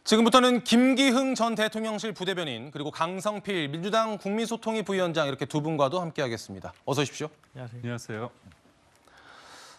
지금부터는 김기흥 전 대통령실 부대변인 그리고 강성필 민주당 국민소통위 부위원장 이렇게 두 분과도 함께하겠습니다. 어서 오십시오. 안녕하세요.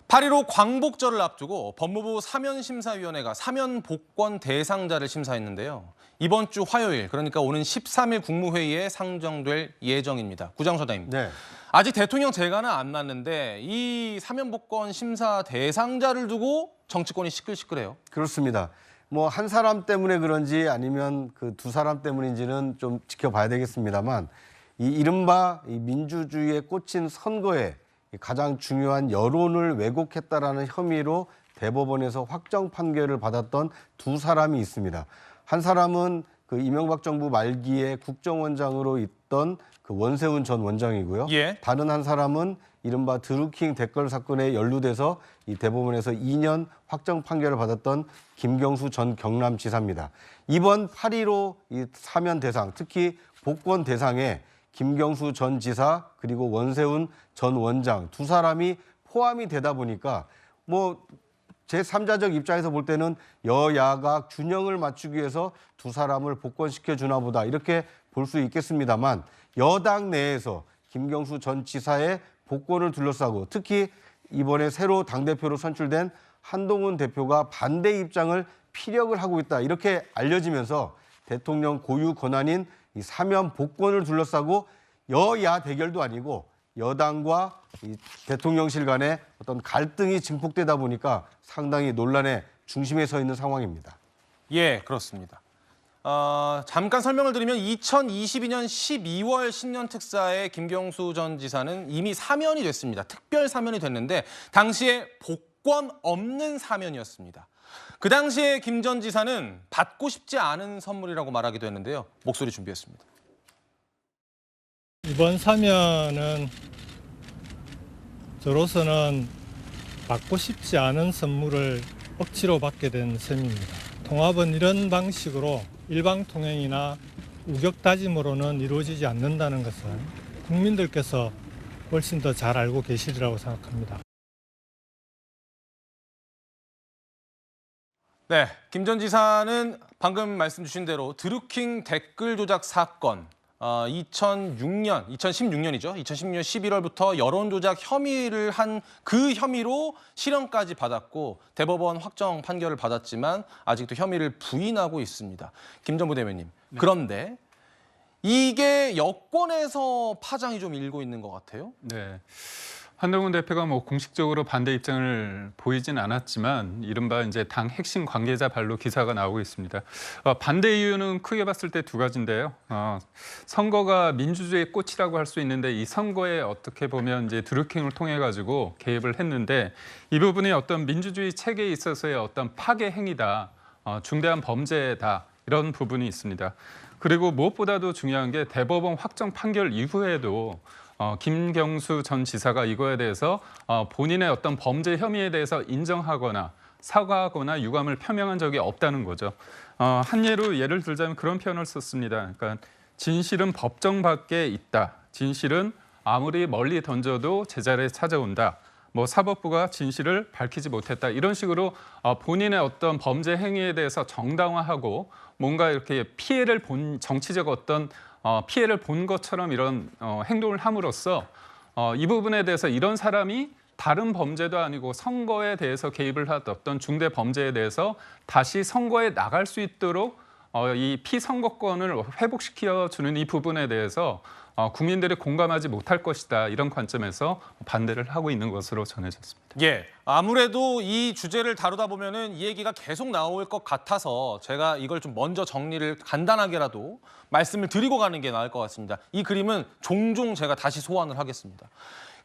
8.15 광복절을 앞두고 법무부 사면심사위원회가 사면 복권 대상자를 심사했는데요. 이번 주 화요일, 그러니까 오는 13일 국무회의에 상정될 예정입니다. 구장소장님. 네. 아직 대통령 재가는 안 났는데 이 사면 복권 심사 대상자를 두고 정치권이 시끌시끌해요. 그렇습니다. 뭐 한 사람 때문에 그런지 아니면 그 두 사람 때문인지는 좀 지켜봐야 되겠습니다만 이 이른바 이 민주주의에 꽂힌 선거에 가장 중요한 여론을 왜곡했다라는 혐의로 대법원에서 확정 판결을 받았던 두 사람이 있습니다. 한 사람은 그 이명박 정부 말기에 국정원장으로 있던 그 원세훈 전 원장이고요. 예. 다른 한 사람은 이른바 드루킹 댓글 사건에 연루돼서 이 대법원에서 2년 확정 판결을 받았던 김경수 전 경남지사입니다. 이번 8.15 이 사면 대상, 특히 복권 대상에 김경수 전 지사 그리고 원세훈 전 원장 두 사람이 포함이 되다 보니까 뭐 제3자적 입장에서 볼 때는 여야가 균형을 맞추기 위해서 두 사람을 복권시켜 주나 보다 이렇게 볼 수 있겠습니다만 여당 내에서 김경수 전 지사의 복권을 둘러싸고 특히 이번에 새로 당대표로 선출된 한동훈 대표가 반대 입장을 피력을 하고 있다 이렇게 알려지면서 대통령 고유 권한인 이 사면 복권을 둘러싸고 여야 대결도 아니고 여당과 이 대통령실 간의 어떤 갈등이 증폭되다 보니까 상당히 논란의 중심에 서 있는 상황입니다. 예, 그렇습니다. 잠깐 설명을 드리면 2022년 12월 신년 특사에 김경수 전 지사는 이미 사면이 됐습니다. 특별 사면이 됐는데 당시에 복권 없는 사면이었습니다. 그 당시에 김 전 지사는 받고 싶지 않은 선물이라고 말하기도 했는데요. 목소리 준비했습니다. 이번 사면은 저로서는 받고 싶지 않은 선물을 억지로 받게 된 셈입니다. 통합은 이런 방식으로 일방통행이나 우격다짐으로는 이루어지지 않는다는 것을 국민들께서 훨씬 더 잘 알고 계시리라고 생각합니다. 네, 김 전 지사는 방금 말씀 주신 대로 드루킹 댓글 조작 사건 2016년이죠. 2016년 11월부터 여론 조작 혐의를 한 그 혐의로 실형까지 받았고 대법원 확정 판결을 받았지만 아직도 혐의를 부인하고 있습니다. 김 전 부대변인. 네. 그런데 이게 여권에서 파장이 좀 일고 있는 것 같아요. 네. 한동훈 대표가 뭐 공식적으로 반대 입장을 보이진 않았지만 이른바 이제 당 핵심 관계자 발로 기사가 나오고 있습니다. 반대 이유는 크게 봤을 때 두 가지인데요. 선거가 민주주의의 꽃이라고 할 수 있는데 이 선거에 어떻게 보면 이제 드루킹을 통해 가지고 개입을 했는데 이 부분이 어떤 민주주의 체계에 있어서의 어떤 파괴 행위다, 중대한 범죄다 이런 부분이 있습니다. 그리고 무엇보다도 중요한 게 대법원 확정 판결 이후에도 김경수 전 지사가 이거에 대해서 본인의 어떤 범죄 혐의에 대해서 인정하거나 사과하거나 유감을 표명한 적이 없다는 거죠. 한 예를 들자면 그런 표현을 썼습니다. 그러니까 진실은 법정 밖에 있다. 진실은 아무리 멀리 던져도 제자리에 찾아온다. 뭐 사법부가 진실을 밝히지 못했다. 이런 식으로 본인의 어떤 범죄 행위에 대해서 정당화하고 뭔가 이렇게 피해를 본 정치적 어떤 피해를 본 것처럼 이런 행동을 함으로써 이 부분에 대해서 이런 사람이 다른 범죄도 아니고 선거에 대해서 개입을 한 어떤 중대 범죄에 대해서 다시 선거에 나갈 수 있도록 이 피선거권을 회복시켜주는 이 부분에 대해서 국민들이 공감하지 못할 것이다. 이런 관점에서 반대를 하고 있는 것으로 전해졌습니다. 예, 아무래도 이 주제를 다루다 보면은 이 얘기가 계속 나올 것 같아서 제가 이걸 좀 먼저 정리를 간단하게라도 말씀을 드리고 가는 게 나을 것 같습니다. 이 그림은 종종 제가 다시 소환을 하겠습니다.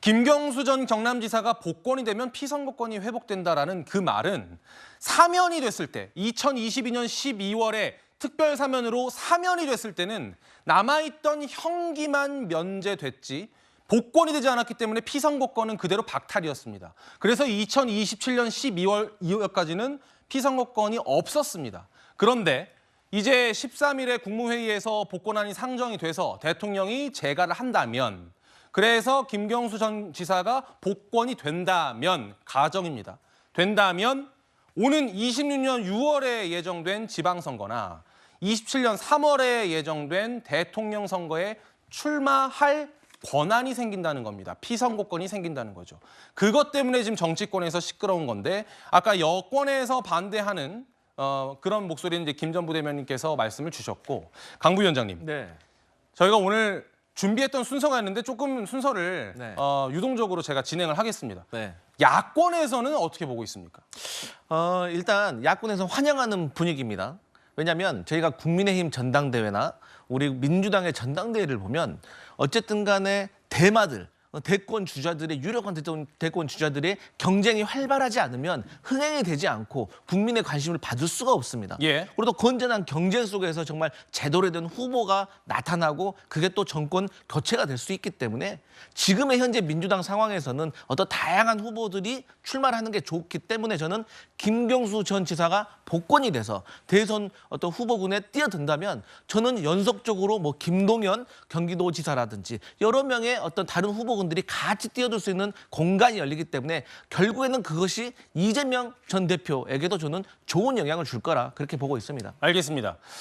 김경수 전 경남지사가 복권이 되면 피선거권이 회복된다라는 그 말은 사면이 됐을 때 2022년 12월에 특별 사면으로 사면이 됐을 때는 남아있던 형기만 면제됐지 복권이 되지 않았기 때문에 피선거권은 그대로 박탈이었습니다. 그래서 2027년 12월 이후까지는 피선거권이 없었습니다. 그런데 이제 13일에 국무회의에서 복권안이 상정이 돼서 대통령이 재가를 한다면 그래서 김경수 전 지사가 복권이 된다면 가정입니다. 된다면 오는 26년 6월에 예정된 지방선거나 27년 3월에 예정된 대통령 선거에 출마할 권한이 생긴다는 겁니다. 피선거권이 생긴다는 거죠. 그것 때문에 지금 정치권에서 시끄러운 건데 아까 여권에서 반대하는 그런 목소리는 이제 김 전 부대변인께서 말씀을 주셨고 강 부위원장님, 네. 저희가 오늘 준비했던 순서가 있는데 조금 순서를 네. 유동적으로 제가 진행을 하겠습니다. 네. 야권에서는 어떻게 보고 있습니까? 일단 야권에서 환영하는 분위기입니다. 왜냐하면 저희가 국민의힘 전당대회나 우리 민주당의 전당대회를 보면 어쨌든 간에 대마들, 대권 주자들의 유력한 대권 주자들의 경쟁이 활발하지 않으면 흥행이 되지 않고 국민의 관심을 받을 수가 없습니다. 예. 그리고 또 건전한 경쟁 속에서 정말 제대로 된 후보가 나타나고 그게 또 정권 교체가 될 수 있기 때문에 지금의 현재 민주당 상황에서는 어떤 다양한 후보들이 출마를 하는 게 좋기 때문에 저는 김경수 전 지사가 복권이 돼서 대선 어떤 후보군에 뛰어든다면 저는 연속적으로 뭐 김동연 경기도지사라든지 여러 명의 어떤 다른 후보군들이 같이 뛰어들 수 있는 공간이 열리기 때문에 결국에는 그것이 이재명 전 대표에게도 저는 좋은 영향을 줄 거라 그렇게 보고 있습니다. 알겠습니다.